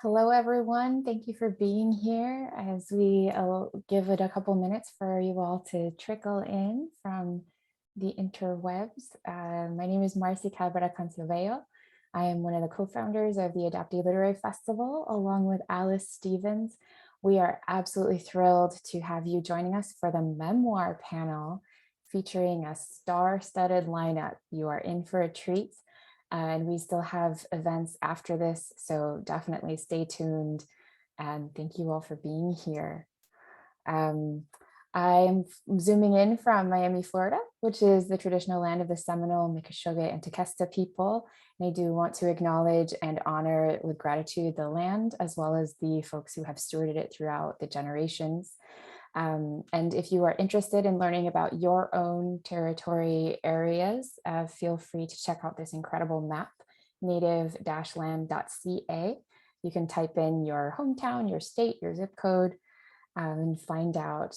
Hello, everyone. Thank you for being here as we give it a couple minutes for you all to trickle in from the interwebs. My name is Marcy Cabrera-Consilveo. I am one of the co-founders of the Adoptee Literary Festival, along with Alice Stevens. We are absolutely thrilled to have you joining us for the Memoir panel, featuring a star-studded lineup. You are in for a treat. And we still have events after this, so definitely stay tuned. And thank you all for being here. I'm zooming in from Miami, Florida, which is the traditional land of the Seminole, Miccosukee, and Tequesta people. And I do want to acknowledge and honor with gratitude the land, as well as the folks who have stewarded it throughout the generations. And if you are interested in learning about your own territory areas, feel free to check out this incredible map, native-land.ca. You can type in your hometown, your state, your zip code, and find out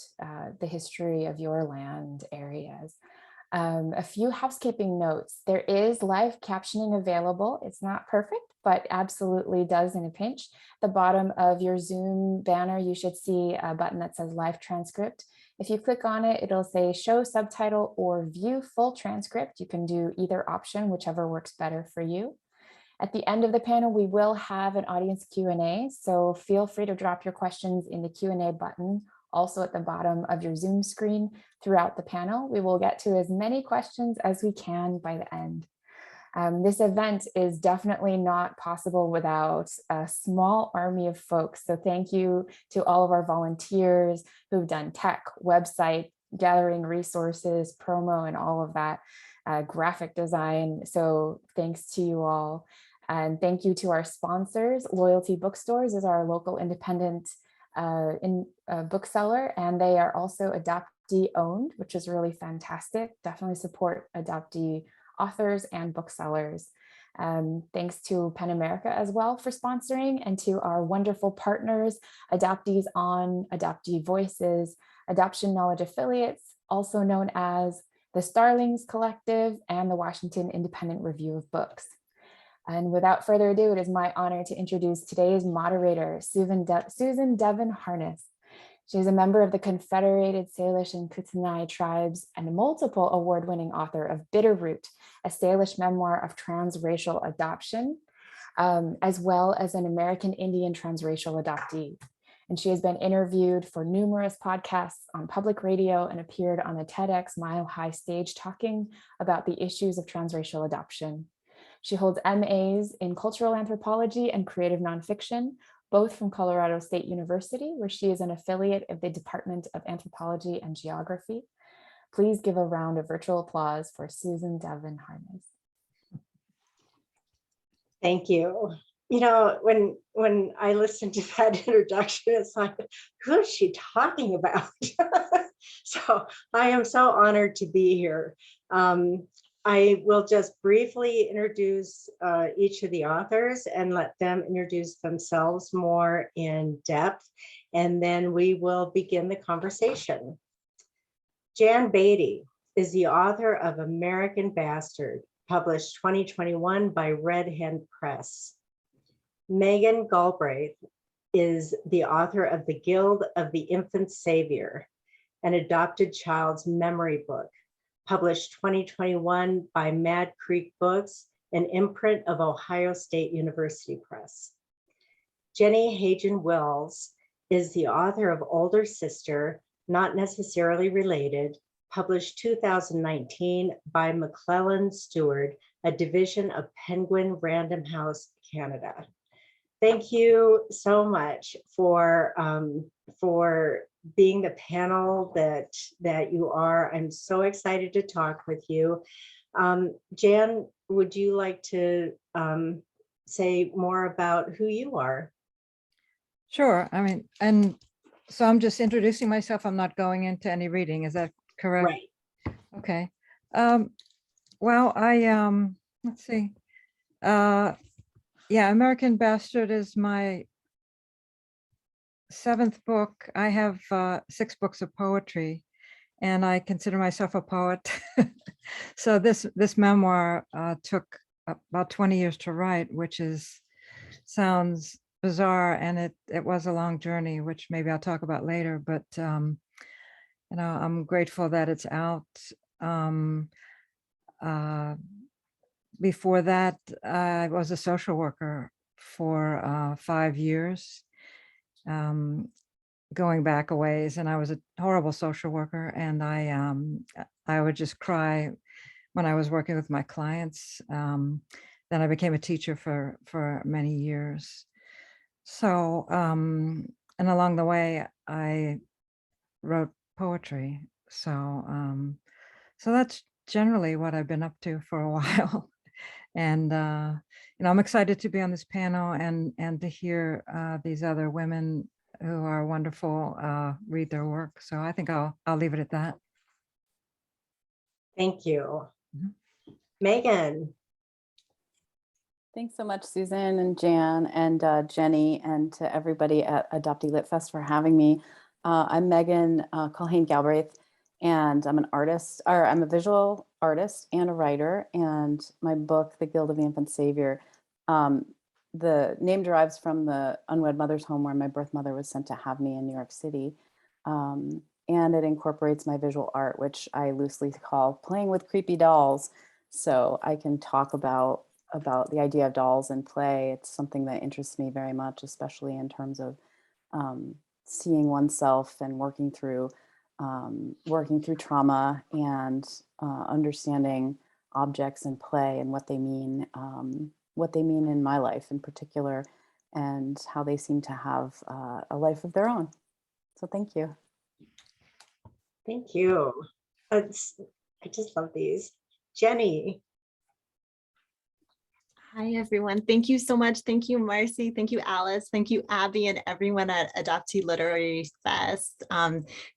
the history of your land areas. A few housekeeping notes. There is live captioning available. It's not perfect, but absolutely does in a pinch. The bottom of your Zoom banner, you should see a button that says live transcript. If you click on it, it'll say show subtitle or view full transcript. You can do either option, whichever works better for you. At the end of the panel, we will have an audience Q&A, so feel free to drop your questions in the Q&A button, also at the bottom of your Zoom screen throughout the panel. We will get to as many questions as we can by the end. This event is definitely not possible without a small army of folks. So thank you to all of our volunteers who've done tech, website, gathering resources, promo, and all of that, graphic design. So thanks to you all. And thank you to our sponsors. Loyalty Bookstores is our local independent bookseller, and they are also Adoptee owned, which is really fantastic. Definitely support Adoptee authors and booksellers. Thanks to PEN America as well for sponsoring, and to our wonderful partners, Adoptees On, Adoptee Voices, Adoption Knowledge Affiliates, also known as the Starlings Collective and the Washington Independent Review of Books. And without further ado, it is my honor to introduce today's moderator, Susan Devan Harness. She is a member of the Confederated Salish and Kootenai tribes and a multiple award-winning author of Bitterroot, a Salish memoir of transracial adoption, as well as an American Indian transracial adoptee. And she has been interviewed for numerous podcasts on public radio and appeared on the TEDx Mile High stage talking about the issues of transracial adoption. She holds MAs in cultural anthropology and creative nonfiction, both from Colorado State University, where she is an affiliate of the Department of Anthropology and Geography. Please give a round of virtual applause for Susan Devan Harness. Thank you. You know, when I listened to that introduction, it's like, who is she talking about? So I am so honored to be here. I will just briefly introduce each of the authors and let them introduce themselves more in depth, and then we will begin the conversation. Jan Beatty is the author of American Bastard, published 2021 by Red Hen Press. Culhane Galbraith is the author of The Guild of the Infant Saviour, an adopted child's memory book, published 2021 by Mad Creek Books, an imprint of Ohio State University Press. Jenny Heijun Wills is the author of Older Sister, Not Necessarily Related, published 2019 by McClellan Stewart, a division of Penguin Random House, Canada. Thank you so much for being the panel that you are. I'm so excited to talk with you. Jan, would you like to say more about who you are? Sure. I mean, and so I'm just introducing myself. I'm not going into any reading. Is that correct? Right. Okay. Well, let's see. Yeah, American Bastard is my 7th book. I have 6 books of poetry, and I consider myself a poet. So this memoir took about 20 years to write, which sounds bizarre, and it was a long journey, which maybe I'll talk about later, but you know, I'm grateful that it's out. Before that, I was a social worker for 5 years, going back a ways, and I was a horrible social worker, and I would just cry when I was working with my clients. Then I became a teacher for many years. So, and along the way, I wrote poetry. So, so that's generally what I've been up to for a while. And, you know, I'm excited to be on this panel and to hear these other women who are wonderful read their work. So I think I'll leave it at that. Thank you. Mhm. Megan. Thanks so much, Susan and Jan and Jenny, and to everybody at Adoptee Lit Fest for having me. I'm Megan Culhane Galbraith, and I'm an artist, or I'm a visual artist and a writer. And my book, The Guild of the Infant Saviour, the name derives from the unwed mother's home where my birth mother was sent to have me in New York City. And it incorporates my visual art, which I loosely call playing with creepy dolls. So I can talk about the idea of dolls and play. It's something that interests me very much, especially in terms of seeing oneself and working through trauma and understanding objects and play and what they mean in my life in particular, and how they seem to have a life of their own. So thank you. Thank you. I just love these. Jenny. Hi, everyone. Thank you so much. Thank you, Marcy. Thank you, Alice. Thank you, Abby, and everyone at Adoptee Literary Fest.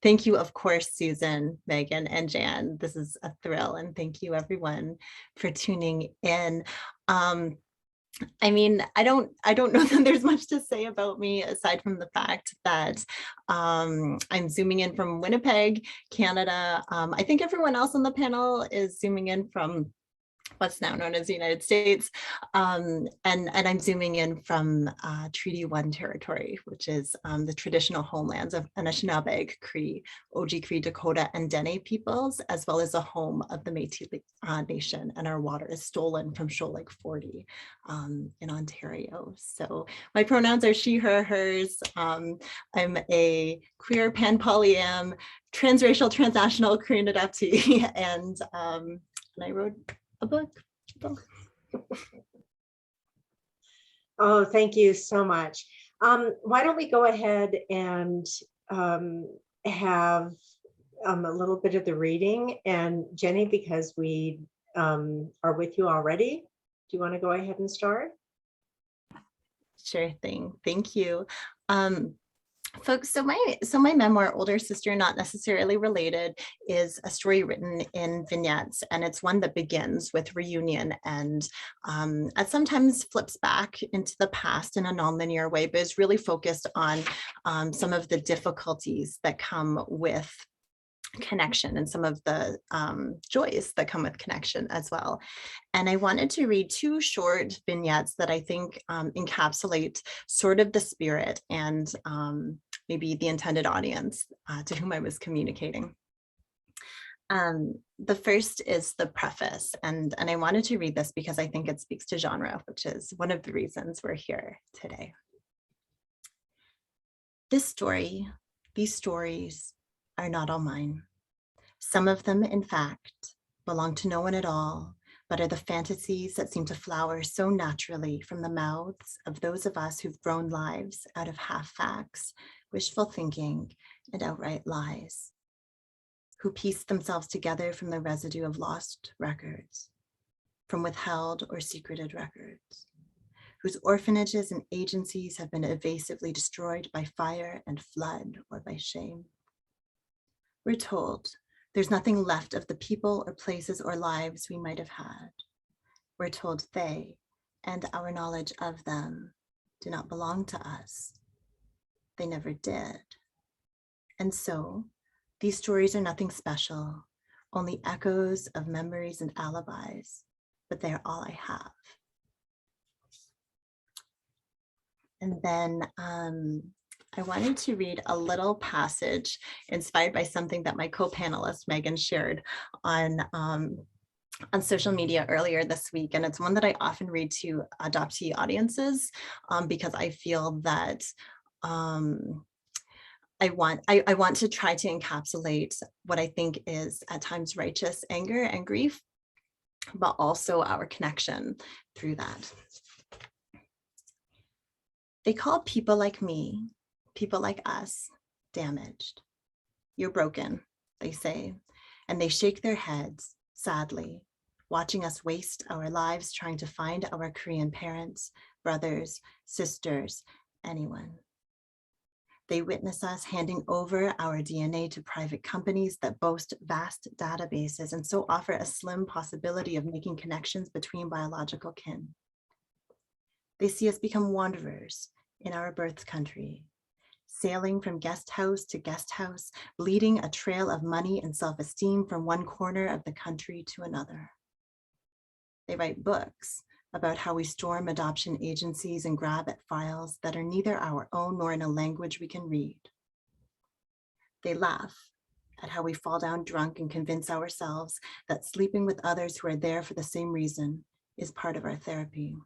Thank you, of course, Susan, Megan, and Jan. This is a thrill, and thank you, everyone, for tuning in. I mean, I don't know that there's much to say about me aside from the fact that I'm zooming in from Winnipeg, Canada. I think everyone else on the panel is zooming in from what's now known as the United States. And I'm zooming in from Treaty 1 territory, which is the traditional homelands of Anishinaabe, Cree, Oji-Cree, Dakota, and Dene peoples, as well as a home of the Métis Nation. And our water is stolen from Shoal Lake 40 in Ontario. So my pronouns are she, her, hers. I'm a queer pan-polyam, transracial, transnational Korean adoptee, and I wrote a book. Oh, thank you so much. Why don't we go ahead and have a little bit of the reading, and Jenny, because we are with you already, do you want to go ahead and start? Sure thing. Thank you. Folks, so my memoir, Older Sister Not Necessarily Related, is a story written in vignettes, and it's one that begins with reunion and sometimes flips back into the past in a nonlinear way, but is really focused on some of the difficulties that come with connection and some of the joys that come with connection as well. And I wanted to read two short vignettes that I think encapsulate sort of the spirit and maybe the intended audience to whom I was communicating. The first is the preface, and I wanted to read this because I think it speaks to genre, which is one of the reasons we're here today. These stories are not all mine. Some of them, in fact, belong to no one at all, but are the fantasies that seem to flower so naturally from the mouths of those of us who've grown lives out of half facts, wishful thinking, and outright lies, who piece themselves together from the residue of lost records, from withheld or secreted records, whose orphanages and agencies have been evasively destroyed by fire and flood or by shame. We're told there's nothing left of the people or places or lives we might have had. We're told they and our knowledge of them do not belong to us. They never did. And so these stories are nothing special, only echoes of memories and alibis, but they're all I have. And then I wanted to read a little passage inspired by something that my co-panelist Megan shared on social media earlier this week. And it's one that I often read to adoptee audiences because I feel that I want to try to encapsulate what I think is at times righteous anger and grief, but also our connection through that. They call people like me, people like us, damaged. You're broken, they say, and they shake their heads sadly, watching us waste our lives trying to find our Korean parents, brothers, sisters, anyone. They witness us handing over our DNA to private companies that boast vast databases and so offer a slim possibility of making connections between biological kin. They see us become wanderers in our birth country, sailing from guest house to guest house, bleeding a trail of money and self-esteem from one corner of the country to another. They write books about how we storm adoption agencies and grab at files that are neither our own nor in a language we can read. They laugh at how we fall down drunk and convince ourselves that sleeping with others who are there for the same reason is part of our therapy.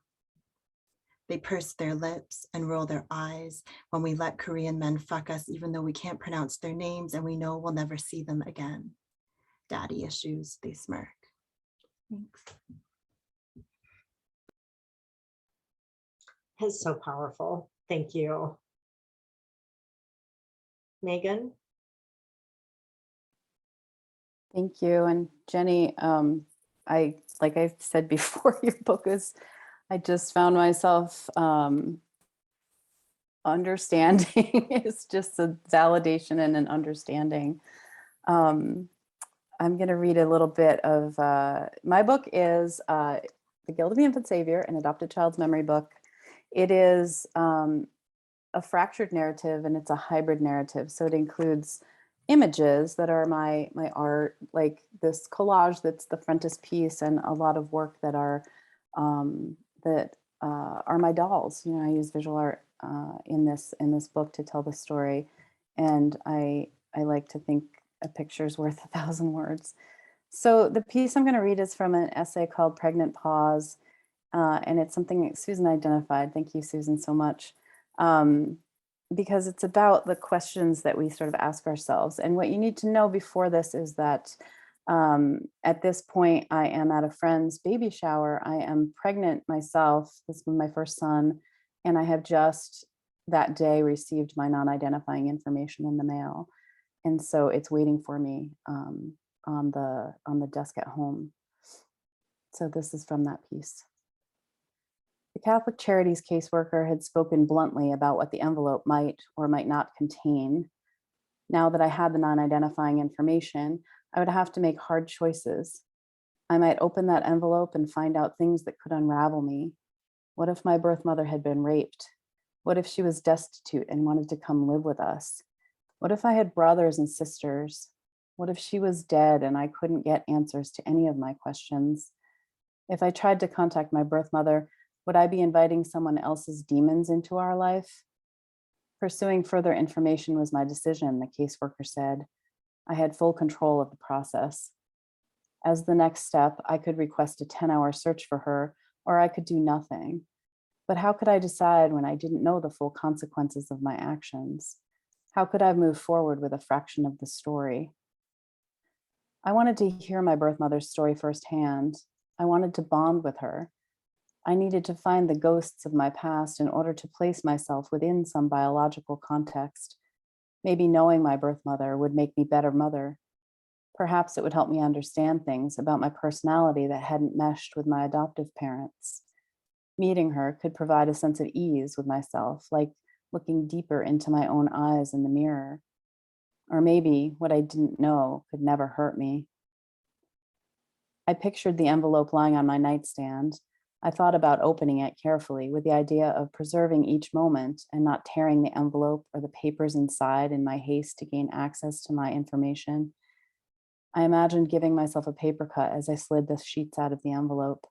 They purse their lips and roll their eyes when we let Korean men fuck us, even though we can't pronounce their names and we know we'll never see them again. Daddy issues, they smirk. Thanks. It's so powerful. Thank you. Megan? Thank you. And Jenny, like I said before, your book is, I just found myself understanding. It's just a validation and an understanding. I'm going to read a little bit of, my book is The Guild of the Infant Saviour, an adopted child's memory book. It is a fractured narrative and it's a hybrid narrative. So it includes images that are my art, like this collage that's the frontispiece, and a lot of work that are my dolls. You know, I use visual art in this book to tell the story, and I like to think a picture's worth 1,000 words. So the piece I'm going to read is from an essay called Pregnant Pause, and it's something that Susan identified. Thank you, Susan, so much. Because it's about the questions that we sort of ask ourselves. And what you need to know before this is that at this point, I am at a friend's baby shower. I am pregnant myself. This was my first son. And I have just that day received my non-identifying information in the mail. And so it's waiting for me on the desk at home. So this is from that piece. The Catholic Charities caseworker had spoken bluntly about what the envelope might or might not contain. Now that I had the non-identifying information, I would have to make hard choices. I might open that envelope and find out things that could unravel me. What if my birth mother had been raped? What if she was destitute and wanted to come live with us? What if I had brothers and sisters? What if she was dead and I couldn't get answers to any of my questions? If I tried to contact my birth mother, would I be inviting someone else's demons into our life? Pursuing further information was my decision, the caseworker said. I had full control of the process. As the next step, I could request a 10-hour search for her, or I could do nothing. But how could I decide when I didn't know the full consequences of my actions? How could I move forward with a fraction of the story? I wanted to hear my birth mother's story firsthand. I wanted to bond with her. I needed to find the ghosts of my past in order to place myself within some biological context. Maybe knowing my birth mother would make me a better mother. Perhaps it would help me understand things about my personality that hadn't meshed with my adoptive parents. Meeting her could provide a sense of ease with myself, like looking deeper into my own eyes in the mirror. Or maybe what I didn't know could never hurt me. I pictured the envelope lying on my nightstand. I thought about opening it carefully with the idea of preserving each moment and not tearing the envelope or the papers inside in my haste to gain access to my information. I imagined giving myself a paper cut as I slid the sheets out of the envelope.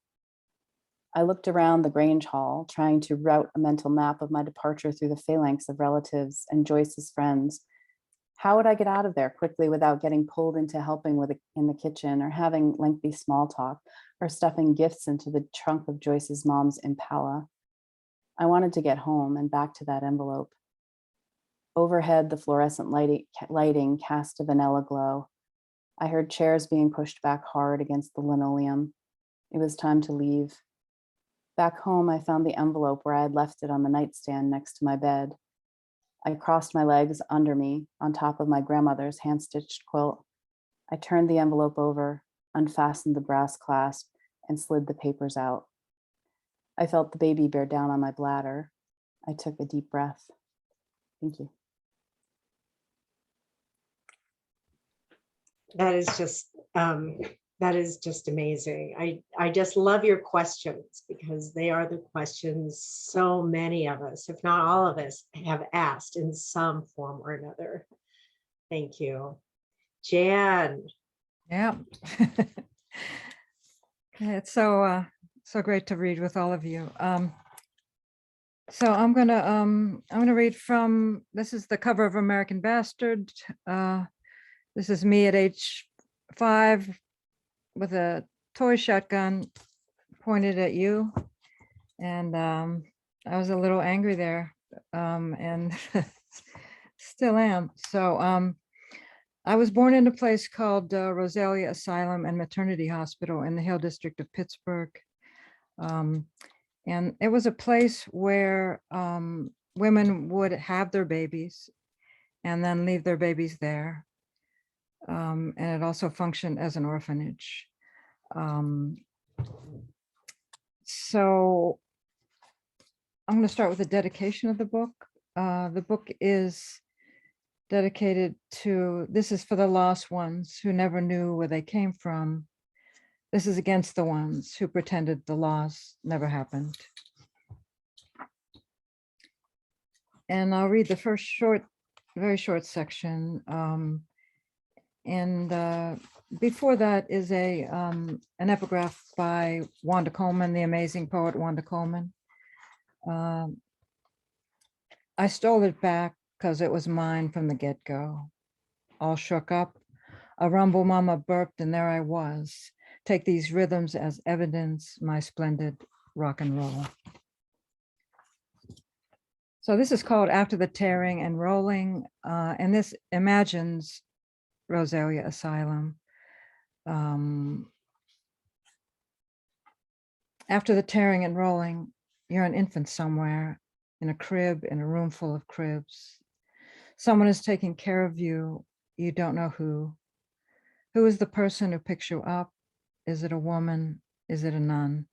I looked around the Grange Hall, trying to route a mental map of my departure through the phalanx of relatives and Joyce's friends. How would I get out of there quickly without getting pulled into helping in the kitchen, or having lengthy small talk, or stuffing gifts into the trunk of Joyce's mom's Impala? I wanted to get home and back to that envelope. Overhead, the fluorescent lighting cast a vanilla glow. I heard chairs being pushed back hard against the linoleum. It was time to leave. Back home, I found the envelope where I had left it on the nightstand next to my bed. I crossed my legs under me on top of my grandmother's hand-stitched quilt. I turned the envelope over, unfastened the brass clasp, and slid the papers out. I felt the baby bear down on my bladder. I took a deep breath. Thank you. That is just amazing. I just love your questions, because they are the questions so many of us, if not all of us, have asked in some form or another. Thank you. Jan. Yeah. It's so great to read with all of you. So I'm gonna read from, this is the cover of American Bastard. This is me at age 5 with a toy shotgun pointed at you. And I was a little angry there, and still am. So I was born in a place called Rosalia Asylum and Maternity Hospital in the Hill District of Pittsburgh. And it was a place where women would have their babies and then leave their babies there. And it also functioned as an orphanage. So I'm going to start with the dedication of the book. The book is dedicated to, this is for the lost ones who never knew where they came from. This is against the ones who pretended the loss never happened. And I'll read the first very short section. And before that is an epigraph by Wanda Coleman, the amazing poet Wanda Coleman. I stole it back because it was mine from the get-go. All shook up, a rumble mama burped, and there I was. Take these rhythms as evidence, my splendid rock and roll. So this is called After the Tearing and Rolling, and this imagines Rosalia Asylum. After the tearing and rolling, you're an infant somewhere, in a crib, in a room full of cribs. Someone is taking care of you. You don't know who. Who is the person who picks you up? Is it a woman? Is it a nun?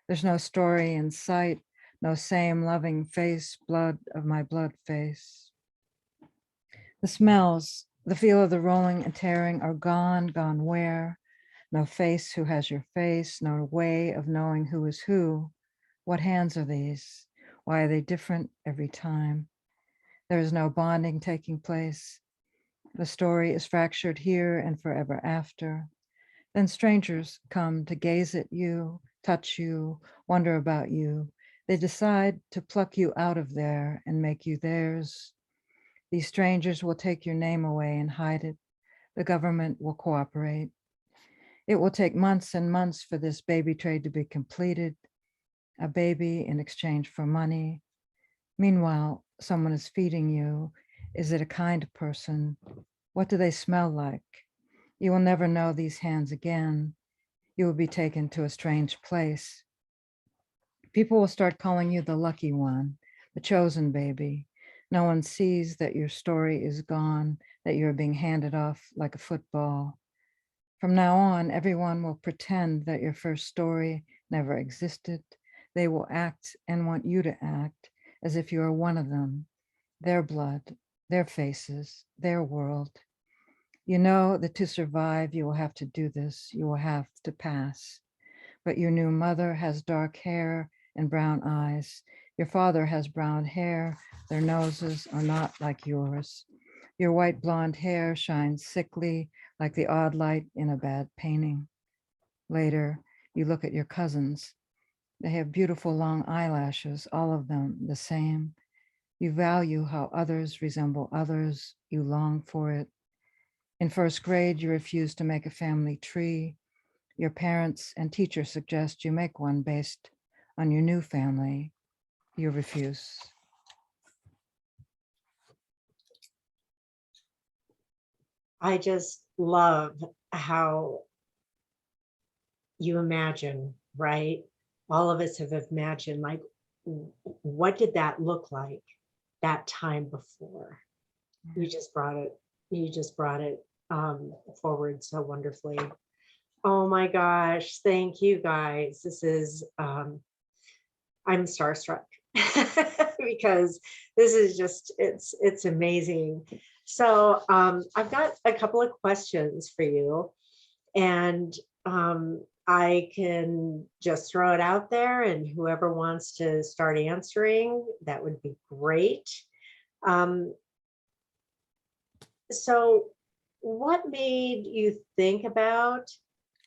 There's no story in sight, no same loving face, blood of my blood face. The smells, the feel of the rolling and tearing are gone, gone where? No face who has your face, no way of knowing who is who. What hands are these? Why are they different every time? There is no bonding taking place. The story is fractured here and forever after. Then strangers come to gaze at you, touch you, wonder about you. They decide to pluck you out of there and make you theirs. These strangers will take your name away and hide it. The government will cooperate. It will take months and months for this baby trade to be completed. A baby in exchange for money. Meanwhile, someone is feeding you. Is it a kind person? What do they smell like? You will never know these hands again. You will be taken to a strange place. People will start calling you the lucky one, the chosen baby. No one sees that your story is gone, that you're being handed off like a football. From now on, everyone will pretend that your first story never existed. They will act and want you to act as if you are one of them, their blood, their faces, their world. You know that to survive, you will have to do this. You will have to pass. But your new mother has dark hair and brown eyes. Your father has brown hair. Their noses are not like yours. Your white blonde hair shines sickly like the odd light in a bad painting. Later, you look at your cousins. They have beautiful long eyelashes, all of them the same. You value how others resemble others. You long for it. In first grade, you refuse to make a family tree. Your parents and teachers suggest you make one based on your new family. You refuse. I just love how you imagine, right? All of us have imagined, like, what did that look like that time before? You just brought it forward so wonderfully. Oh my gosh, thank you guys. This is, I'm starstruck because this is just, it's amazing. So I've got a couple of questions for you, and I can just throw it out there, and whoever wants to start answering, that would be great. So what made you think about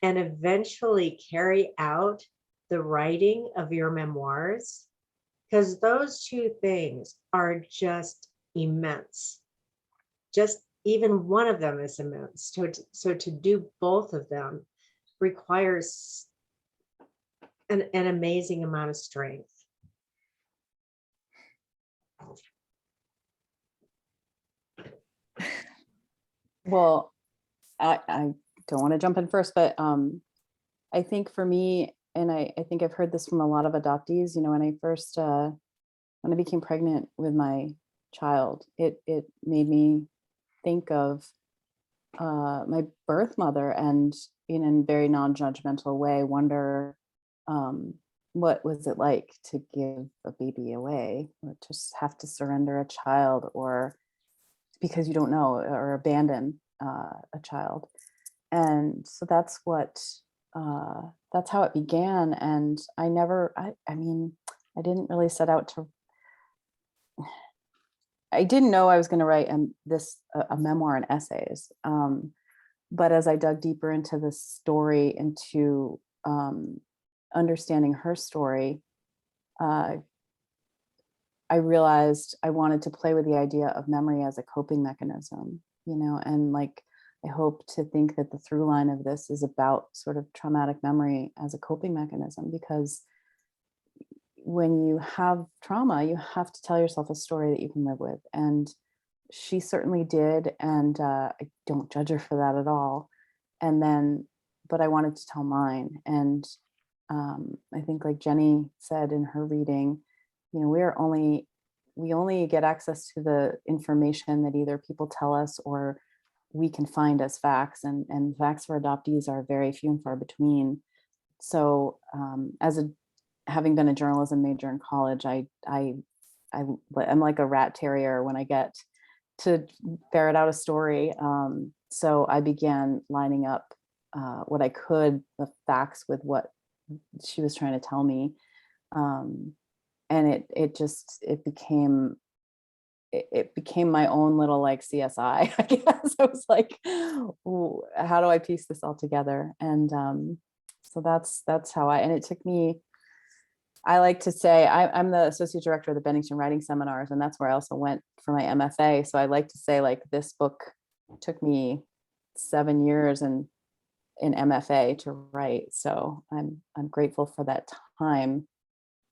and eventually carry out the writing of your memoirs? Because those two things are just immense. Just even one of them is immense. So to do both of them requires an amazing amount of strength. Well, I don't want to jump in first, but I think for me, and I think I've heard this from a lot of adoptees, you know, when I became pregnant with my child, it made me think of my birth mother, and in a very non-judgmental way, wonder what was it like to give a baby away, or to have to surrender a child, or because you don't know, or abandon a child. And so that's how it began. And I mean, I didn't really set out to, I didn't know I was going to write a memoir and essays. But as I dug deeper into the story, into understanding her story, I realized I wanted to play with the idea of memory as a coping mechanism, you know, and like, I hope to think that the through line of this is about sort of traumatic memory as a coping mechanism, because when you have trauma, you have to tell yourself a story that you can live with. And she certainly did. And I don't judge her for that at all. And then, but I wanted to tell mine. And I think, like Jenny said in her reading, you know, we only get access to the information that either people tell us or we can find as facts, and facts for adoptees are very few and far between. So having been a journalism major in college, I'm like a rat terrier when I get to ferret out a story. So I began lining up what I could, the facts, with what she was trying to tell me. And it became my own little like CSI, I guess. I was like, ooh, how do I piece this all together? And so that's how and it took me, I like to say, I'm the associate director of the Bennington Writing Seminars, and that's where I also went for my MFA. So I like to say, like, this book took me 7 years in MFA to write. So I'm grateful for that time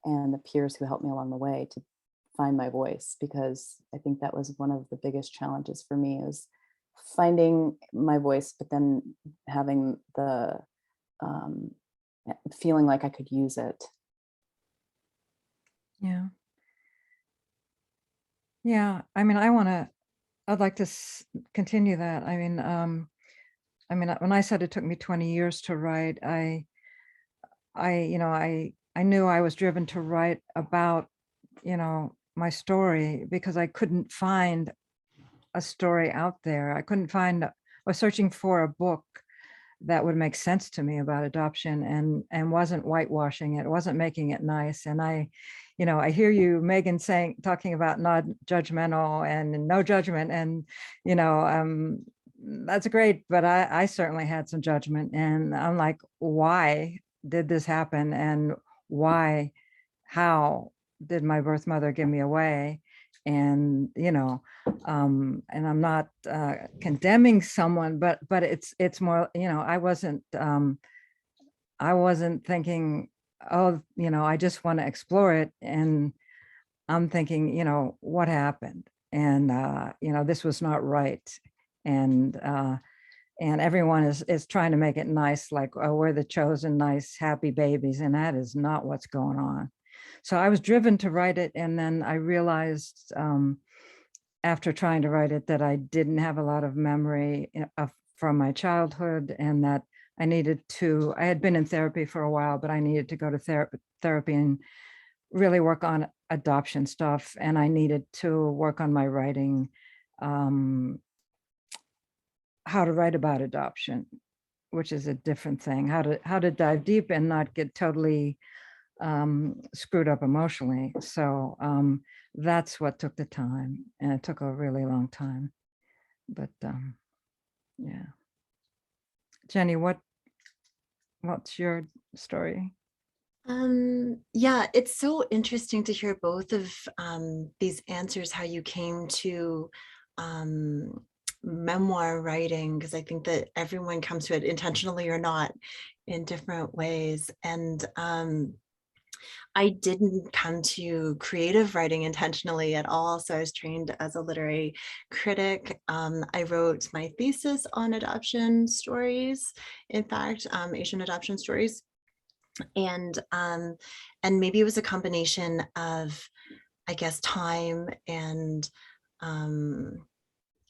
and the peers who helped me along the way to find my voice, because I think that was one of the biggest challenges for me, is finding my voice, but then having the feeling like I could use it. Yeah. Yeah. I mean, I'd like to continue that. I mean, when I said it took me 20 years to write, I knew I was driven to write about, you know, my story, because I couldn't find a story out there. I was searching for a book that would make sense to me about adoption and wasn't whitewashing it, wasn't making it nice. And I hear you, Megan, talking about not judgmental and no judgment, and, you know, that's great, but I certainly had some judgment, and I'm like, why did this happen? And why, how did my birth mother give me away? And, you know, and I'm not condemning someone, but it's more, you know, I wasn't thinking, oh, you know, I just want to explore it. And I'm thinking, you know, what happened? And, you know, this was not right. And everyone is trying to make it nice, like, oh, we're the chosen nice, happy babies. And that is not what's going on. So I was driven to write it. And then I realized after trying to write it that I didn't have a lot of memory from my childhood, and that I had been in therapy for a while, but I needed to go to therapy and really work on adoption stuff. And I needed to work on my writing, how to write about adoption, which is a different thing, how to dive deep and not get totally screwed up emotionally. So that's what took the time, and it took a really long time. But yeah. Jenny, what's your story? Yeah, it's so interesting to hear both of these answers, how you came to memoir writing, because I think that everyone comes to it intentionally or not in different ways. And I didn't come to creative writing intentionally at all. So I was trained as a literary critic. I wrote my thesis on adoption stories, in fact, Asian adoption stories. And maybe it was a combination of, I guess, time and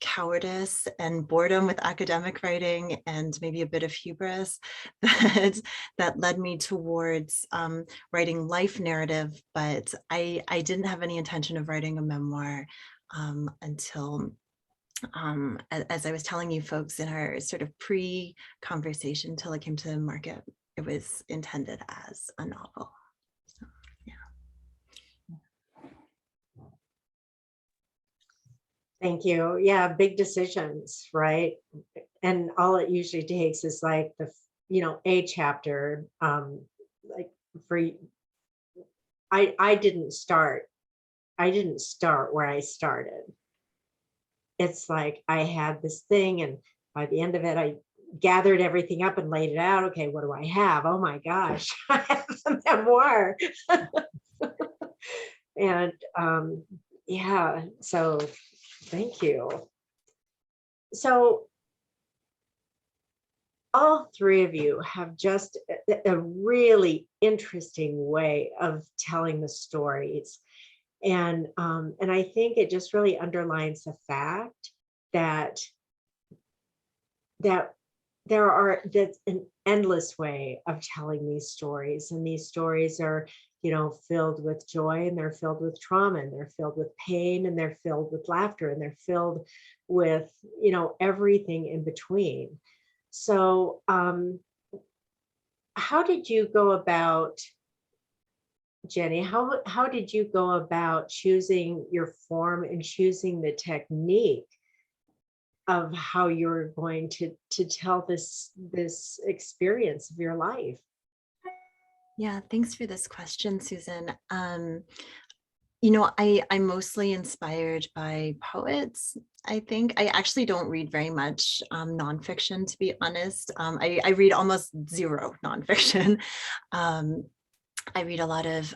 cowardice and boredom with academic writing, and maybe a bit of hubris that led me towards writing life narrative. But I didn't have any intention of writing a memoir until, as I was telling you folks in our sort of pre-conversation, until it came to the market, it was intended as a novel. So, yeah. Thank you. Yeah, big decisions, right? And all it usually takes is like the, you know, a chapter. Like for, I didn't start where I started. It's like I had this thing, and by the end of it, I gathered everything up and laid it out. Okay, what do I have? Oh my gosh, I have the memoir. And yeah, so thank you. So all three of you have just a really interesting way of telling the stories. And I think it just really underlines the fact that that's an endless way of telling these stories. And these stories are, you know, filled with joy, and they're filled with trauma, and they're filled with pain, and they're filled with laughter, and they're filled with, you know, everything in between. So how did you go about, Jenny, how did you go about choosing your form and choosing the technique of how you're going to tell this experience of your life? Yeah, thanks for this question, Susan. You know, I'm mostly inspired by poets. I think I actually don't read very much nonfiction, to be honest. I read almost zero nonfiction. I read a lot of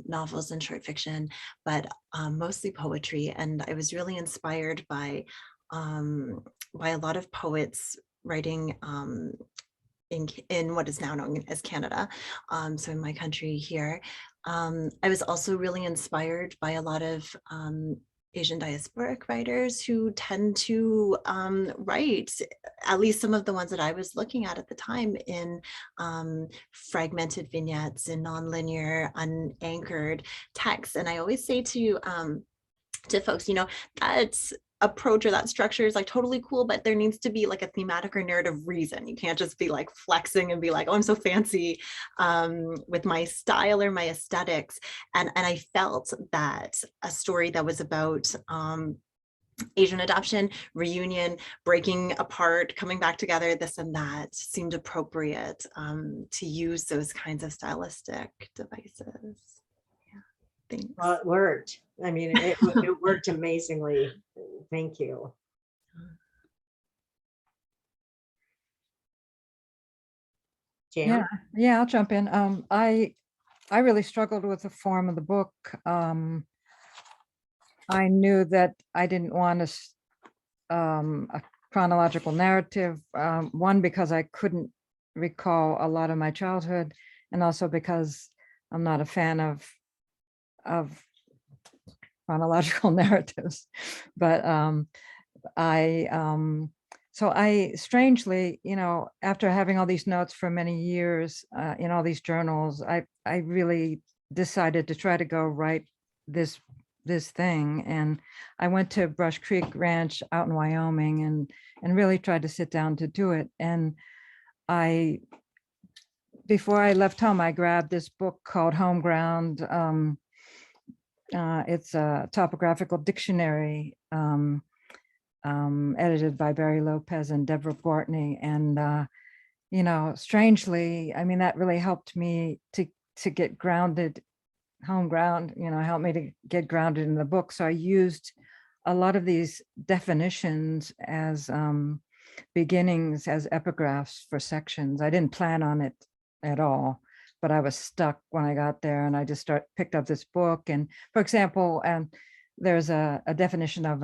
novels and short fiction, but mostly poetry. And I was really inspired by a lot of poets writing in what is now known as Canada, so in my country here. I was also really inspired by a lot of Asian diasporic writers who tend to write, at least some of the ones that I was looking at the time, in fragmented vignettes, in nonlinear, unanchored texts. And I always say to folks, you know, that's approach or that structure is like totally cool, but there needs to be like a thematic or narrative reason. You can't just be like flexing and be like, oh, I'm so fancy with my style or my aesthetics. And I felt that a story that was about Asian adoption, reunion, breaking apart, coming back together, this and that seemed appropriate to use those kinds of stylistic devices. Yeah, thanks. Well, it worked. I mean, it worked amazingly. Thank you. Jan? Yeah, I'll jump in. I really struggled with the form of the book. I knew that I didn't want a chronological narrative. One, because I couldn't recall a lot of my childhood, and also because I'm not a fan of chronological narratives. But so I strangely, after having all these notes for many years in all these journals, I really decided to try to go write this thing. And I went to Brush Creek Ranch out in Wyoming and really tried to sit down to do it. And before I left home, I grabbed this book called Home Ground. It's a topographical dictionary edited by Barry Lopez and Deborah Gortney. And, strangely, I mean, that really helped me to get grounded. Home ground, helped me to get grounded in the book. So I used a lot of these definitions as beginnings, as epigraphs for sections. I didn't plan on it at all, but I was stuck when I got there, and I just picked up this book. And for example, there's a definition of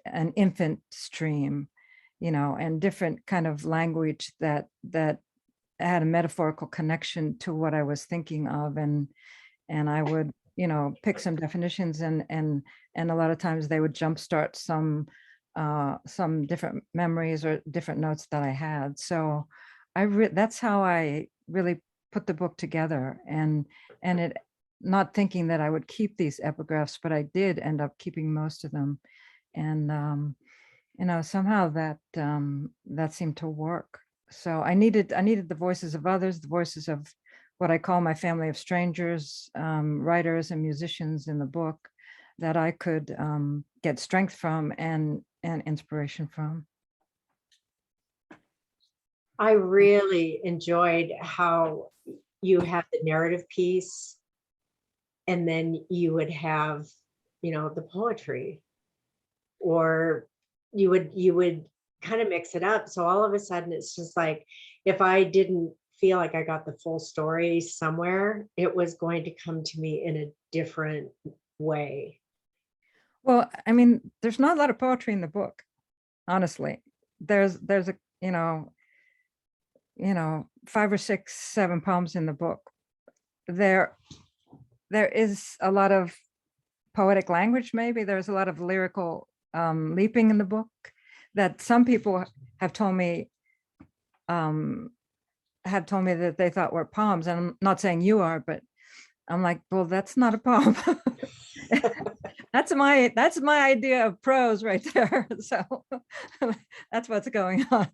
an infant stream, and different kind of language that had a metaphorical connection to what I was thinking of. And I would, pick some definitions, and a lot of times they would jumpstart some different memories or different notes that I had. So that's how I really put the book together, and it, not thinking that I would keep these epigraphs, but I did end up keeping most of them. And somehow that seemed to work. So I needed the voices of others, the voices of what I call my family of strangers, writers and musicians in the book, that I could get strength from and inspiration from. I really enjoyed how you had the narrative piece, and then you would have, the poetry, or you would kind of mix it up. So all of a sudden it's just like, if I didn't feel like I got the full story somewhere, it was going to come to me in a different way. Well, I mean, there's not a lot of poetry in the book, honestly. There's a 5 or 6, 7 poems in the book. There is a lot of poetic language. Maybe there's a lot of lyrical leaping in the book that some people have told me that they thought were poems. And I'm not saying you are, but I'm like, well, that's not a poem. That's my idea of prose right there. So that's what's going on.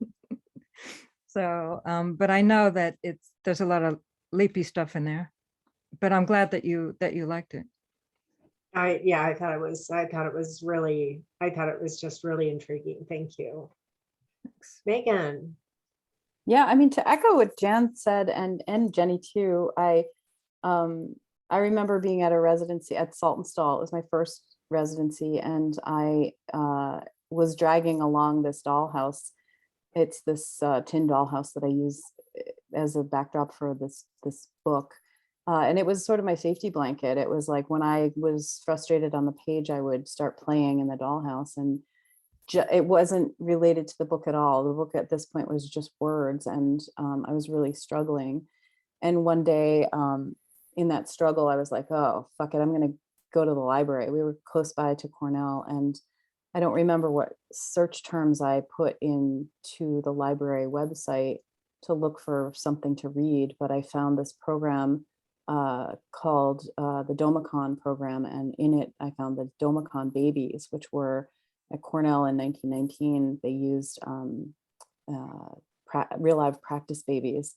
So, but I know that there's a lot of leapy stuff in there, but I'm glad that you liked it. I thought it was just really intriguing. Thank you. Thanks. Megan. Yeah, I mean, to echo what Jan said, and Jenny too, I remember being at a residency at Saltonstall. It was my first residency, and I was dragging along this dollhouse. It's this tin dollhouse that I use as a backdrop for this book. And it was sort of my safety blanket. It was like when I was frustrated on the page, I would start playing in the dollhouse, and it wasn't related to the book at all. The book at this point was just words, and I was really struggling. And one day in that struggle, I was like, oh, fuck it, I'm going to go to the library. We were close by to Cornell, and I don't remember what search terms I put into the library website to look for something to read, but I found this program called the Domicon program, and in it I found the Domicon babies, which were at Cornell in 1919. They used real live practice babies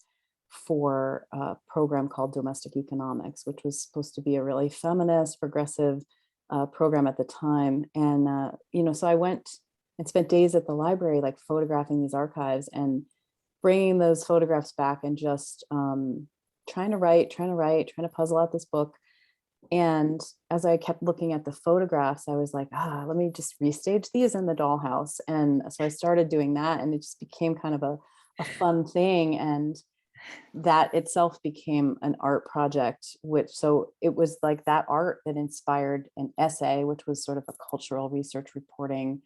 for a program called Domestic Economics, which was supposed to be a really feminist, progressive program at the time. And, so I went and spent days at the library, like photographing these archives and bringing those photographs back and just trying to puzzle out this book. And as I kept looking at the photographs, I was like, let me just restage these in the dollhouse. And so I started doing that, and it just became kind of a fun thing. And that itself became an art project, so it was like that art that inspired an essay, which was sort of a cultural research reporting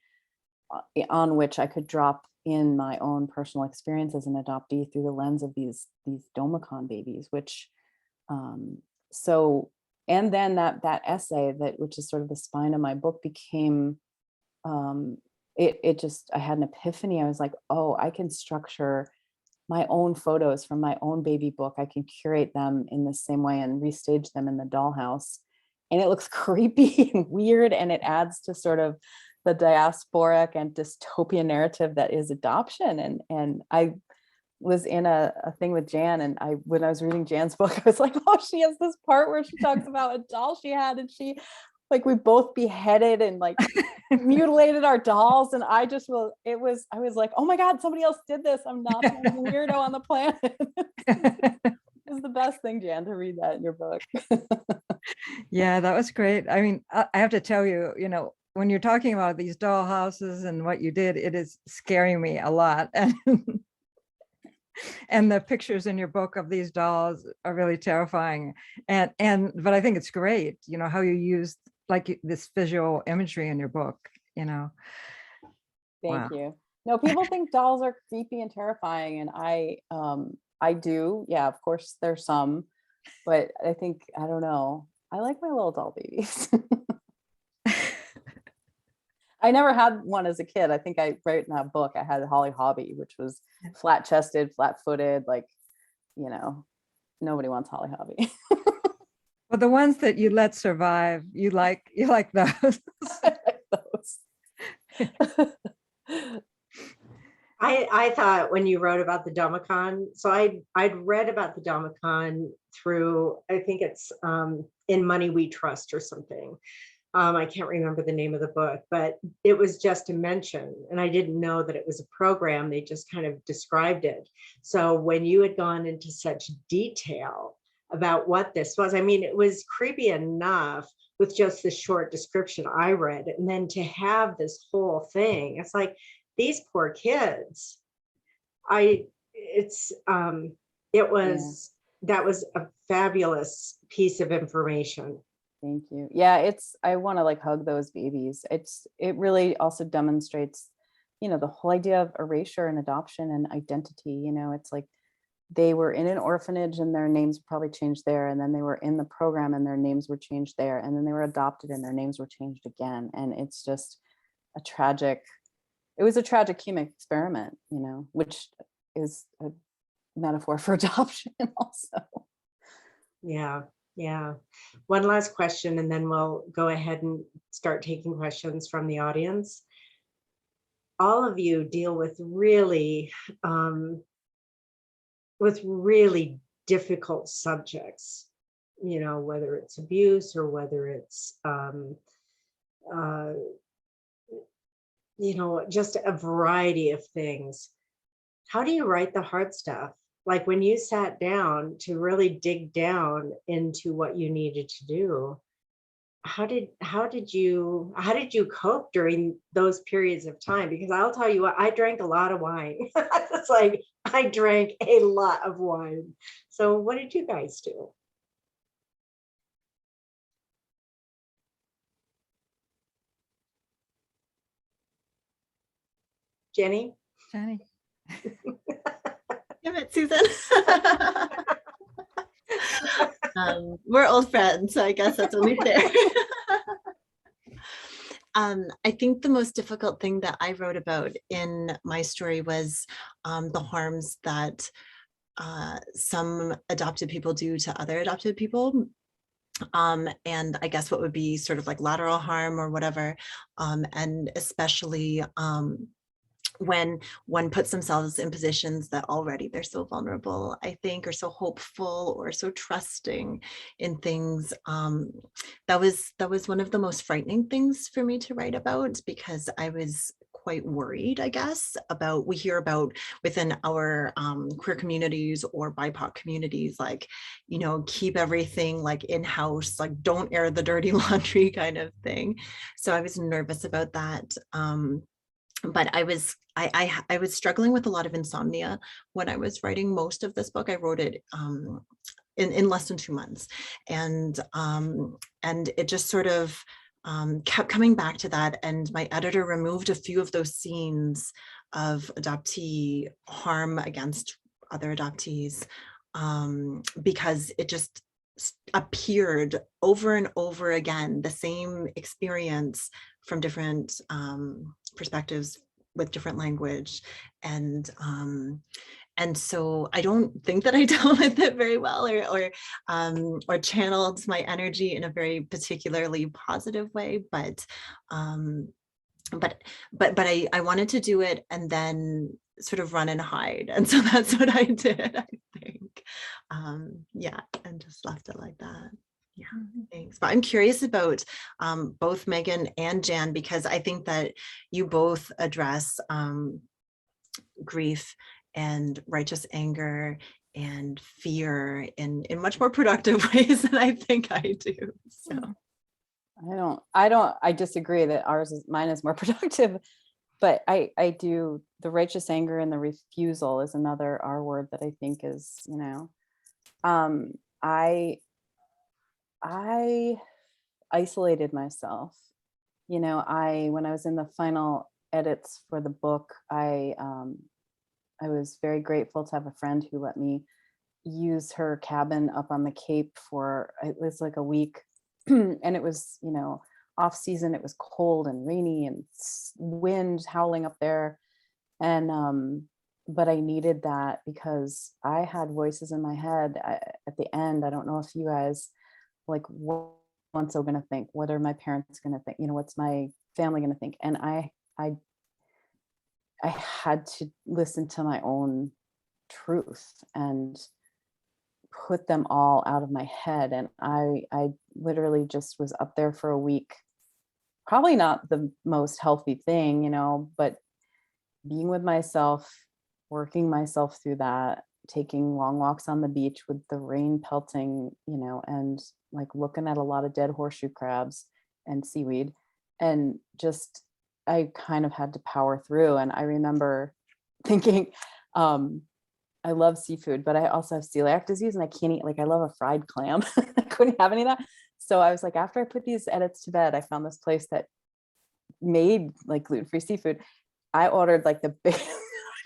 on which I could drop in my own personal experience as an adoptee through the lens of these Domicon babies, which and then that essay, which is sort of the spine of my book, became I had an epiphany. I was like, oh, I can structure my own photos from my own baby book. I can curate them in the same way and restage them in the dollhouse. And it looks creepy and weird, and it adds to sort of the diasporic and dystopian narrative that is adoption. And I was in a thing with Jan, and when I was reading Jan's book, I was like, oh, she has this part where she talks about a doll she had, and we both beheaded and like mutilated our dolls. And I was like, oh my God, somebody else did this. I'm not the only weirdo on the planet. It was the best thing, Jan, to read that in your book. Yeah, that was great. I mean, I have to tell you, when you're talking about these doll houses and what you did, it is scaring me a lot. And the pictures in your book of these dolls are really terrifying. But I think it's great, how you used like this visual imagery in your book, Thank Wow. you. No, people think dolls are creepy and terrifying, and I do. Yeah, of course there's some, but I think, I don't know, I like my little doll babies. I never had one as a kid. I think I wrote in that book, I had Holly Hobby, which was flat-chested, flat-footed, nobody wants Holly Hobby. Well, the ones that you let survive, you like those. I like those. I thought when you wrote about the Domicon, so I'd read about the Domicon through, I think it's In Money We Trust or something. I can't remember the name of the book, but it was just a mention, and I didn't know that it was a program. They just kind of described it. So when you had gone into such detail about what this was, I mean, it was creepy enough with just the short description I read, and then to have this whole thing, it's like, these poor kids. That was a fabulous piece of information. Thank you. Yeah, I want to hug those babies. It really also demonstrates, the whole idea of erasure and adoption and identity. It's like they were in an orphanage and their names probably changed there, and then they were in the program and their names were changed there, and then they were adopted and their names were changed again. And it's just it was a tragic human experiment, which is a metaphor for adoption also. Yeah. One last question, and then we'll go ahead and start taking questions from the audience. All of you deal with really difficult subjects, whether it's abuse or whether it's just a variety of things. How do you write the hard stuff? Like when you sat down to really dig down into what you needed to do, how did you cope during those periods of time? Because I'll tell you what, I drank a lot of wine. It's like I drank a lot of wine. So what did you guys do? Jenny? Give it, Susan. We're old friends, so I guess that's only fair. I think the most difficult thing that I wrote about in my story was the harms that some adopted people do to other adopted people. And I guess what would be sort of like lateral harm or whatever. And especially when one puts themselves in positions that already they're so vulnerable, I think, or so hopeful or so trusting in things. That was one of the most frightening things for me to write about, because I was quite worried, I guess, about, we hear about within our queer communities or BIPOC communities, like, you know, keep everything like in-house, like don't air the dirty laundry kind of thing. So I was nervous about that. But I was struggling with a lot of insomnia when I was writing most of this book. I wrote it in less than 2 months, and it just sort of kept coming back to that. And my editor removed a few of those scenes of adoptee harm against other adoptees, because it just appeared over and over again, the same experience from different perspectives with different language. And so I don't think that I dealt with it very well, or channeled my energy in a very particularly positive way. But I wanted to do it and then sort of run and hide. And so that's what I did, I think. Yeah, and just left it like that. Yeah, thanks. But I'm curious about both Megan and Jan, because I think that you both address grief and righteous anger and fear in much more productive ways than I think I do. So I disagree that mine is more productive, but I do, the righteous anger and the refusal is another R word that I think is, you know, I isolated myself. You know, when I was in the final edits for the book, I was very grateful to have a friend who let me use her cabin up on the Cape for, it was like a week. And it was, you know, off season, it was cold and rainy and wind howling up there. And, but I needed that because I had voices in my head at the end. I don't know if you guys, like, what's so gonna think? What are my parents gonna think? You know, what's my family gonna think? And I had to listen to my own truth and put them all out of my head. And I literally just was up there for a week. Probably not the most healthy thing, you know, but being with myself, working myself through that, taking long walks on the beach with the rain pelting, you know, and like looking at a lot of dead horseshoe crabs and seaweed. And just, I kind of had to power through. And I remember thinking, I love seafood, but I also have celiac disease and I can't eat, like, I love a fried clam. I couldn't have any of that. So I was like, after I put these edits to bed, I found this place that made like gluten-free seafood. I ordered like the big,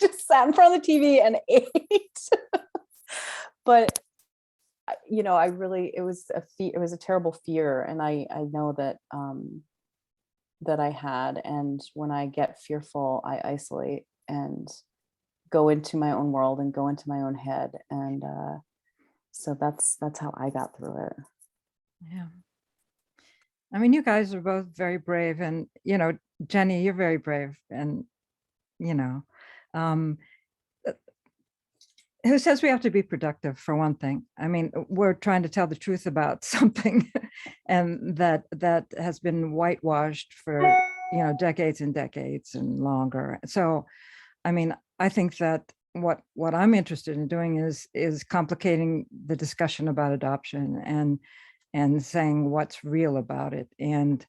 just sat in front of the TV and ate. But you know, it was a terrible fear. And I know that, that I had. And when I get fearful, I isolate and go into my own world and go into my own head. And so that's how I got through it. Yeah. I mean, you guys are both very brave, and, you know, Jenny, you're very brave, and, you know, who says we have to be productive, for one thing? I mean, we're trying to tell the truth about something and that has been whitewashed for, you know, decades and decades and longer. So, I mean, I think that what I'm interested in doing is complicating the discussion about adoption and saying what's real about it. And,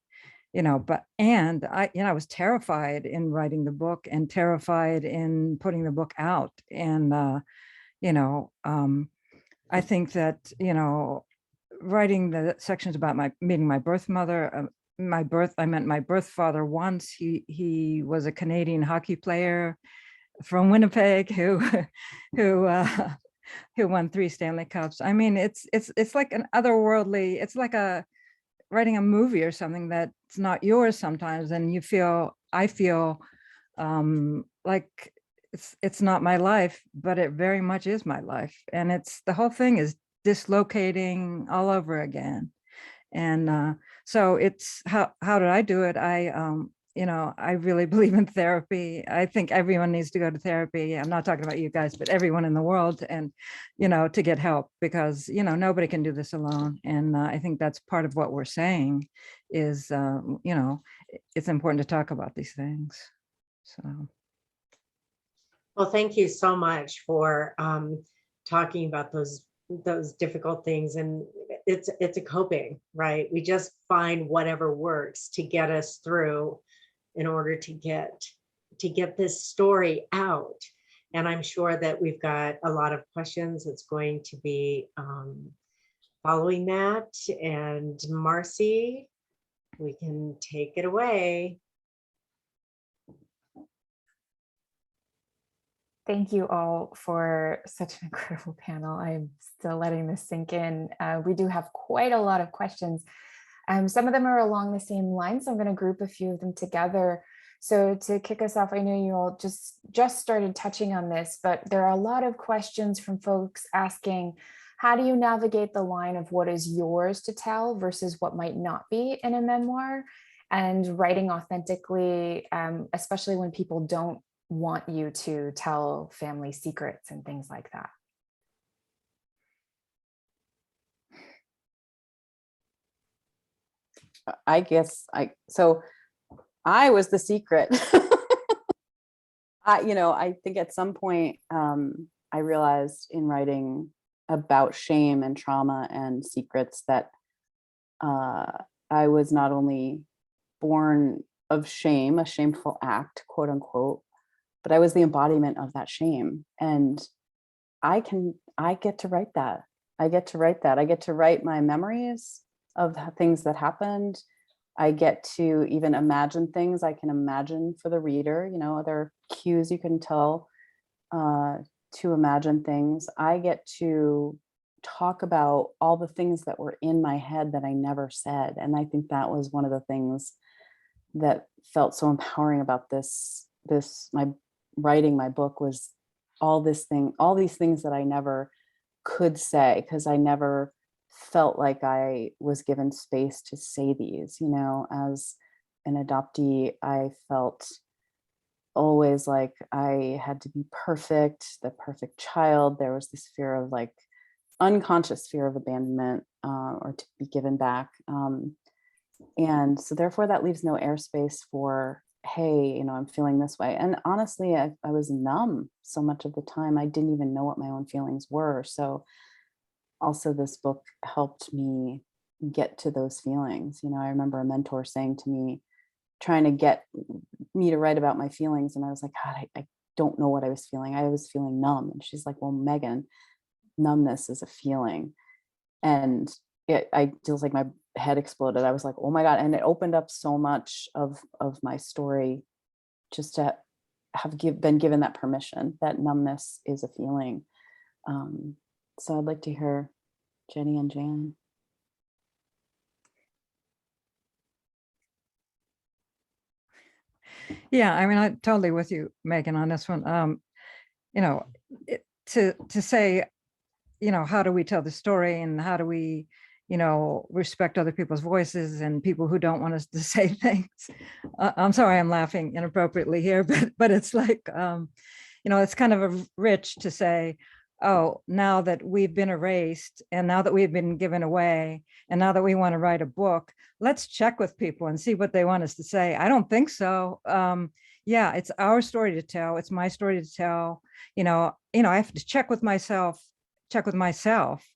you know, I was terrified in writing the book and terrified in putting the book out. And, you know, I think that, you know, writing the sections about meeting my birth mother, I met my birth father once. He was a Canadian hockey player from Winnipeg who won 3 Stanley Cups. I mean, it's like an otherworldly, it's like writing a movie or something that's not yours sometimes. And I feel like it's not my life, but it very much is my life. And the whole thing is dislocating all over again. And so it's, how did I do it? I really believe in therapy. I think everyone needs to go to therapy. I'm not talking about you guys, but everyone in the world, and, to get help, because, nobody can do this alone. And I think that's part of what we're saying is, it's important to talk about these things. So. Well, thank you so much for talking about those difficult things. And it's a coping, right? We just find whatever works to get us through in order to get this story out. And I'm sure that we've got a lot of questions that's going to be following that. And Marcy, we can take it away. Thank you all for such an incredible panel. I'm still letting this sink in. We do have quite a lot of questions. Some of them are along the same lines, so I'm going to group a few of them together. So to kick us off, I know you all just started touching on this, but there are a lot of questions from folks asking, how do you navigate the line of what is yours to tell versus what might not be in a memoir, and writing authentically, especially when people don't want you to tell family secrets and things like that? I guess I was the secret. I think at some point I realized in writing about shame and trauma and secrets that I was not only born of shame, a shameful act, quote unquote, but I was the embodiment of that shame. And I get to write that. I get to write my memories of things that happened. I get to even imagine things I can imagine for the reader. There are cues you can tell to imagine things. I get to talk about all the things that were in my head that I never said. And I think that was one of the things that felt so empowering about my writing my book, was all these things that I never could say, because I never felt like I was given space to say these. As an adoptee, I felt always like I had to be perfect, the perfect child. There was this fear of unconscious fear of abandonment, or to be given back. And so therefore that leaves no airspace for, hey, I'm feeling this way. And honestly, I was numb so much of the time. I didn't even know what my own feelings were. So also this book helped me get to those feelings. I remember a mentor saying to me, trying to get me to write about my feelings. And I was like, God, I don't know what I was feeling. I was feeling numb. And she's like, well, Megan, numbness is a feeling. And I feels like my head exploded. I was like, oh my God. And it opened up so much of my story, just to have been given that permission, that numbness is a feeling. So I'd like to hear Jenny and Jan. Yeah, I'm totally with you, Megan, on this one. To say, how do we tell the story, and how do we, respect other people's voices and people who don't want us to say things. I'm sorry, I'm laughing inappropriately here, but it's like, it's kind of rich to say, oh, now that we've been erased, and now that we've been given away, and now that we want to write a book, let's check with people and see what they want us to say. I don't think so. Yeah, it's our story to tell. It's my story to tell. I have to check with myself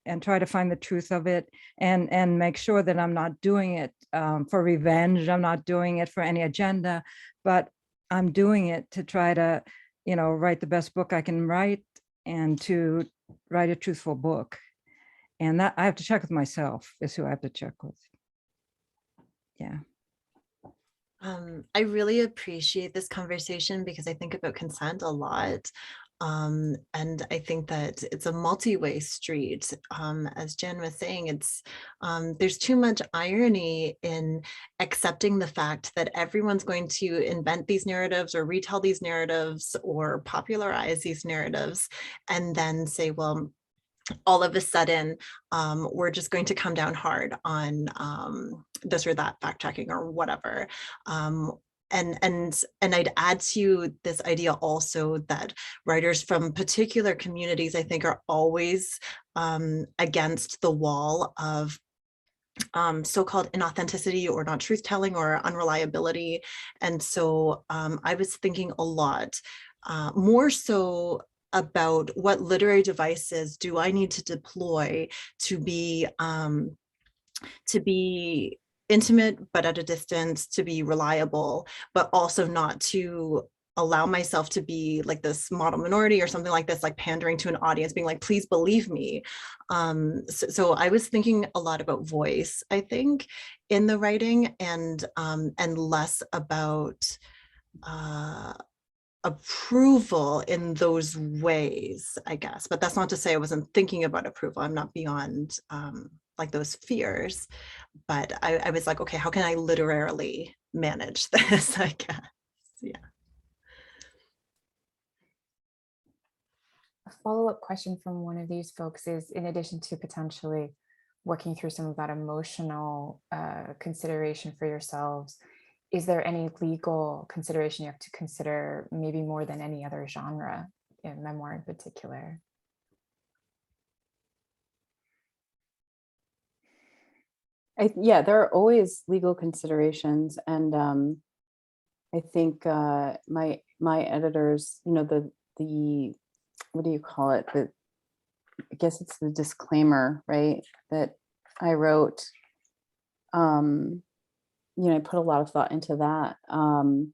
and try to find the truth of it, and make sure that I'm not doing it for revenge. I'm not doing it for any agenda, but I'm doing it to try to, write the best book I can write, and to write a truthful book. And that I have to check with myself, is who I have to check with. Yeah. I really appreciate this conversation, because I think about consent a lot. And I think that it's a multi-way street. As Jen was saying, there's too much irony in accepting the fact that everyone's going to invent these narratives, or retell these narratives, or popularize these narratives, and then say, well, all of a sudden, we're just going to come down hard on this or that fact checking or whatever. I'd add to this idea also that writers from particular communities, I think, are always against the wall of so-called inauthenticity or not truth-telling or unreliability. And so I was thinking a lot more so about what literary devices do I need to deploy to be intimate, but at a distance, to be reliable, but also not to allow myself to be like this model minority or something like this, like pandering to an audience, being like, please believe me. So I was thinking a lot about voice, I think, in the writing, and less about approval in those ways, I guess. But that's not to say I wasn't thinking about approval. I'm not beyond like those fears, but I was like, okay, how can I literarily manage this, I guess? Yeah. A follow-up question from one of these folks is, in addition to potentially working through some of that emotional consideration for yourselves, is there any legal consideration you have to consider, maybe more than any other genre, in memoir in particular? Yeah, there are always legal considerations, and I think my editors, you know, the what do you call it? I guess it's the disclaimer, right? That I wrote. You know, I put a lot of thought into that. You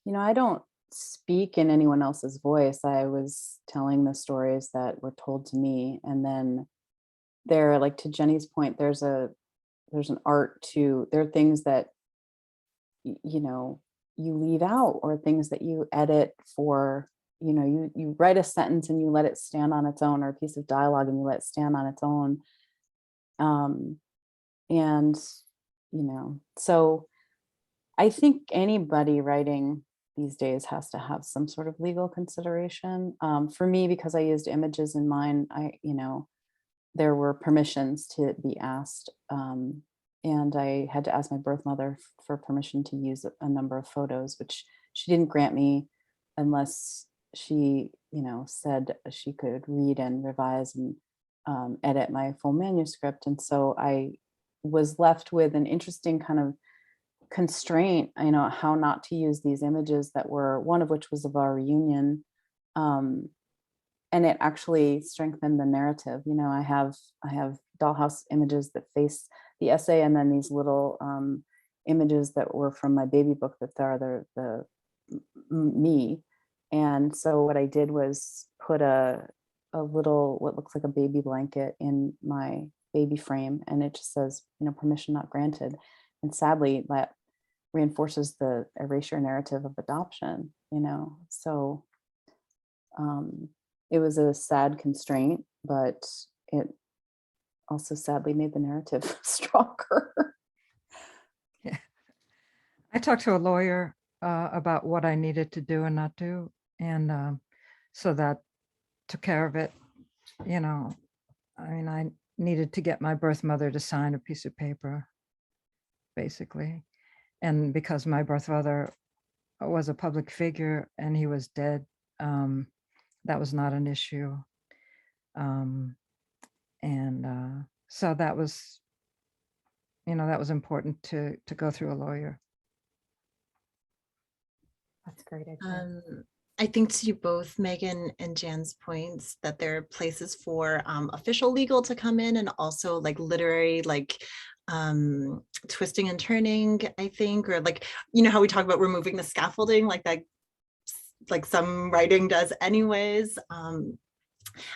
know, I don't speak in anyone else's voice. I was telling the stories that were told to me, and then there, like to Jenny's point, there's an art to, there are things that you know you leave out, or things that you edit for, you know, you write a sentence and you let it stand on its own, or a piece of dialogue and you let it stand on its own. And you know, so I think anybody writing these days has to have some sort of legal consideration. For me, because I used images in mine, you know, there were permissions to be asked. And I had to ask my birth mother for permission to use a number of photos, which she didn't grant me unless she, you know, said she could read and revise and edit my full manuscript. And so I was left with an interesting kind of constraint, you know, how not to use these images that were, one of which was of our reunion. And it actually strengthened the narrative. You know, I have dollhouse images that face the essay, and then these little images that were from my baby book that are the me. And so what I did was put a little, what looks like a baby blanket in my baby frame, and it just says, you know, permission not granted. And sadly, that reinforces the erasure narrative of adoption, you know. So it was a sad constraint, but it also sadly made the narrative stronger. Yeah. I talked to a lawyer about what I needed to do and not do. And so that took care of it. You know, I mean, I needed to get my birth mother to sign a piece of paper, basically. And because my birth father was a public figure and he was dead, that was not an issue. So that was, you know, that was important to go through a lawyer. That's great. I think to both Megan and Jan's points that there are places for official legal to come in, and also like literary, like twisting and turning, I think, or like, you know, how we talk about removing the scaffolding, like that, like some writing does anyways.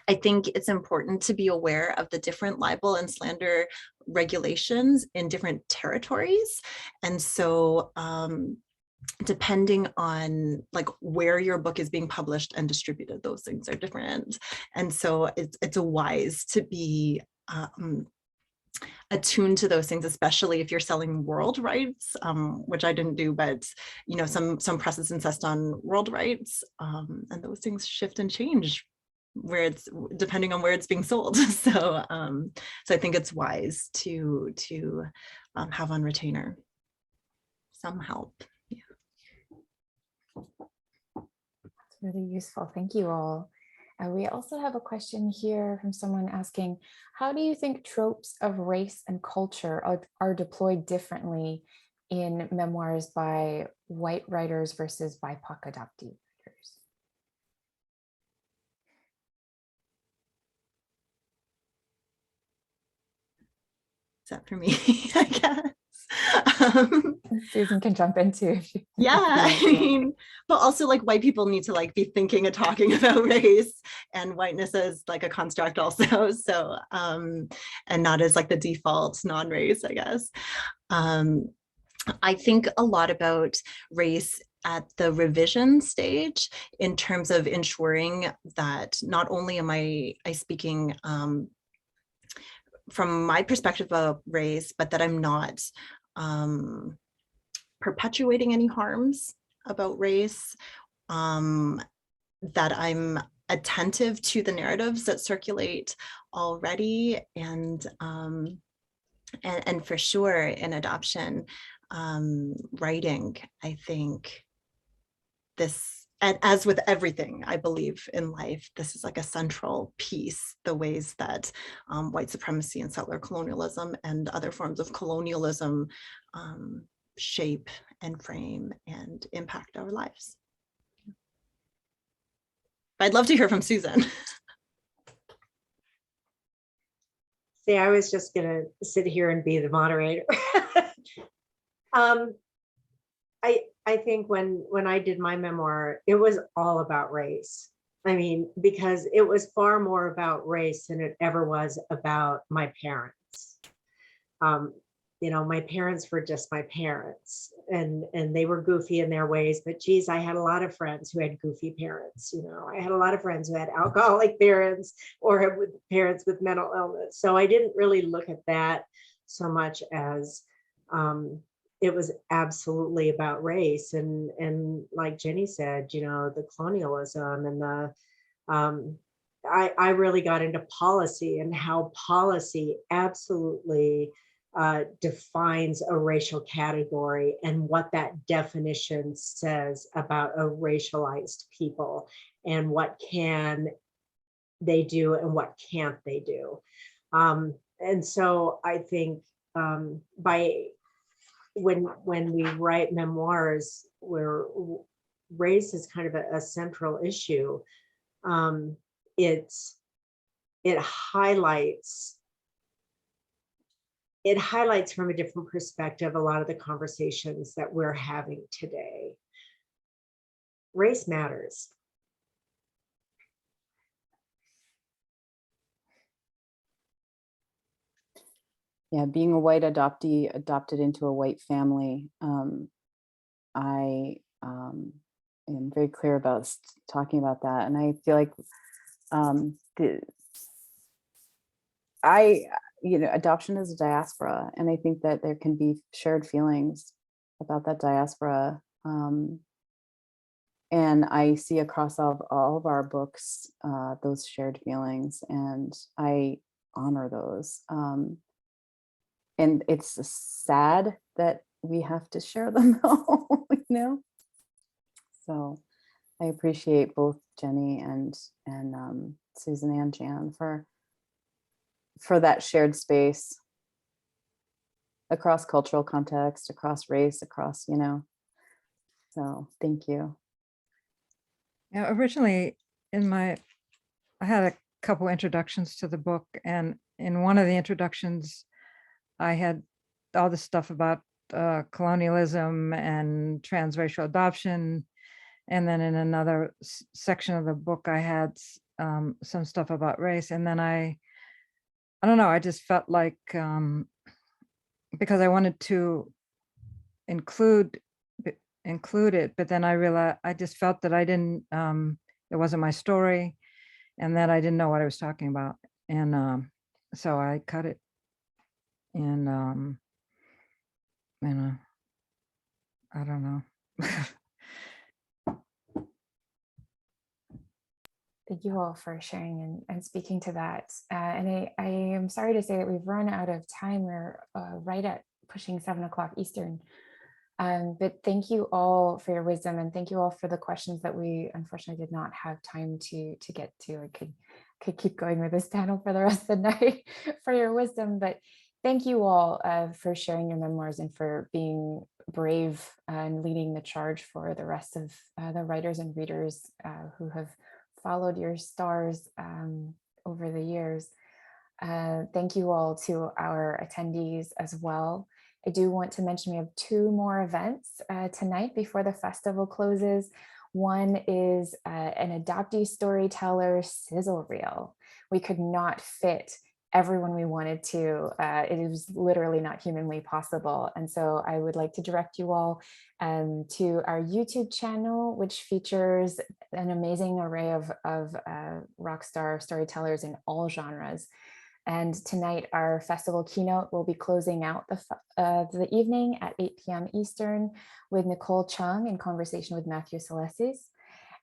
I think it's important to be aware of the different libel and slander regulations in different territories. And so depending on like where your book is being published and distributed, those things are different. And so it's wise to be attuned to those things, especially if you're selling world rights, which I didn't do, but you know, some presses insist on world rights, and those things shift and change where it's depending on where it's being sold. So I think it's wise to have on retainer some help. Yeah. Really useful. Thank you all. We also have a question here from someone asking, how do you think tropes of race and culture are deployed differently in memoirs by white writers versus BIPOC adoptee writers? Is that for me? I guess. Susan can jump into. Yeah, I mean, but also like white people need to like be thinking and talking about race and whiteness as like a construct also. So, and not as like the default non-race, I guess. I think a lot about race at the revision stage in terms of ensuring that not only am I speaking from my perspective of race, but that I'm not perpetuating any harms about race, that I'm attentive to the narratives that circulate already, and for sure in adoption writing, I think this, as with everything I believe in life, this is like a central piece, the ways that white supremacy and settler colonialism and other forms of colonialism shape and frame and impact our lives. But I'd love to hear from Susan. See, I was just gonna sit here and be the moderator. I think when I did my memoir, it was all about race. I mean, because it was far more about race than it ever was about my parents. You know, my parents were just my parents, and they were goofy in their ways, but geez, I had a lot of friends who had goofy parents. You know, I had a lot of friends who had alcoholic parents or with parents with mental illness. So I didn't really look at that so much as it was absolutely about race. And like Jenny said, you know, the colonialism and the I really got into policy and how policy absolutely defines a racial category and what that definition says about a racialized people and what can they do and what can't they do. And so I think by when we write memoirs where race is kind of a central issue, it highlights from a different perspective a lot of the conversations that we're having today. Race matters. Yeah, being a white adoptee, adopted into a white family, I am very clear about talking about that. And I feel like adoption is a diaspora, and I think that there can be shared feelings about that diaspora. And I see across all of our books, those shared feelings, and I honor those. And it's sad that we have to share them though, you know? So I appreciate both Jenny and Susan and Jan for that shared space across cultural context, across race, across, you know, so thank you. Yeah, originally I had a couple introductions to the book, and in one of the introductions, I had all this stuff about colonialism and transracial adoption. And then in another section of the book, I had some stuff about race. And then I don't know, I just felt like, because I wanted to include it, but then I realized, I just felt that I didn't, it wasn't my story, and that I didn't know what I was talking about. And so I cut it. And I don't know. Thank you all for sharing and speaking to that. And I am sorry to say that we've run out of time. We're right at pushing 7 o'clock Eastern. But thank you all for your wisdom, and thank you all for the questions that we unfortunately did not have time to get to. I could keep going with this panel for the rest of the night for your wisdom, but thank you all for sharing your memoirs and for being brave and leading the charge for the rest of the writers and readers who have followed your stars over the years. Thank you all to our attendees as well. I do want to mention we have 2 more events tonight before the festival closes. One is an adoptee storyteller sizzle reel. We could not fit everyone we wanted to. It was literally not humanly possible. And so I would like to direct you all to our YouTube channel, which features an amazing array of rock star storytellers in all genres. And tonight, our festival keynote will be closing out the evening at 8 p.m. Eastern with Nicole Chung in conversation with Matthew Salish.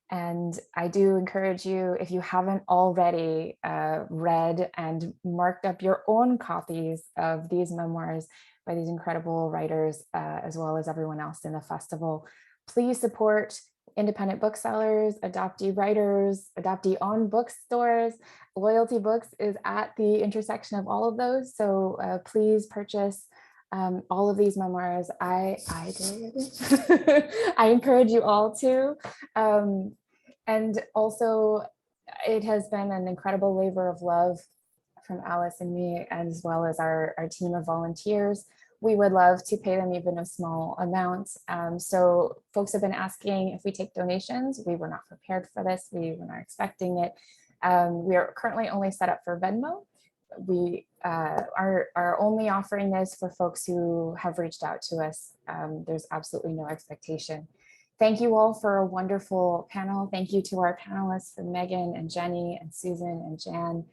And I do encourage you, if you haven't already read and marked up your own copies of these memoirs by these incredible writers, as well as everyone else in the festival, please support independent booksellers, adoptee writers, adoptee-owned bookstores. Loyalty Books is at the intersection of all of those. So please purchase all of these memoirs. I did. I encourage you all to. And also, it has been an incredible labor of love from Alice and me, as well as our team of volunteers. We would love to pay them even a small amount. So folks have been asking if we take donations. We were not prepared for this. We were not expecting it. We are currently only set up for Venmo. We are only offering this for folks who have reached out to us. There's absolutely no expectation. Thank you all for a wonderful panel. Thank you to our panelists, for Megan and Jenny and Susan and Jan.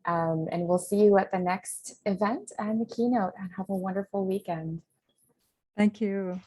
And we'll see you at the next event and the keynote, and have a wonderful weekend. Thank you.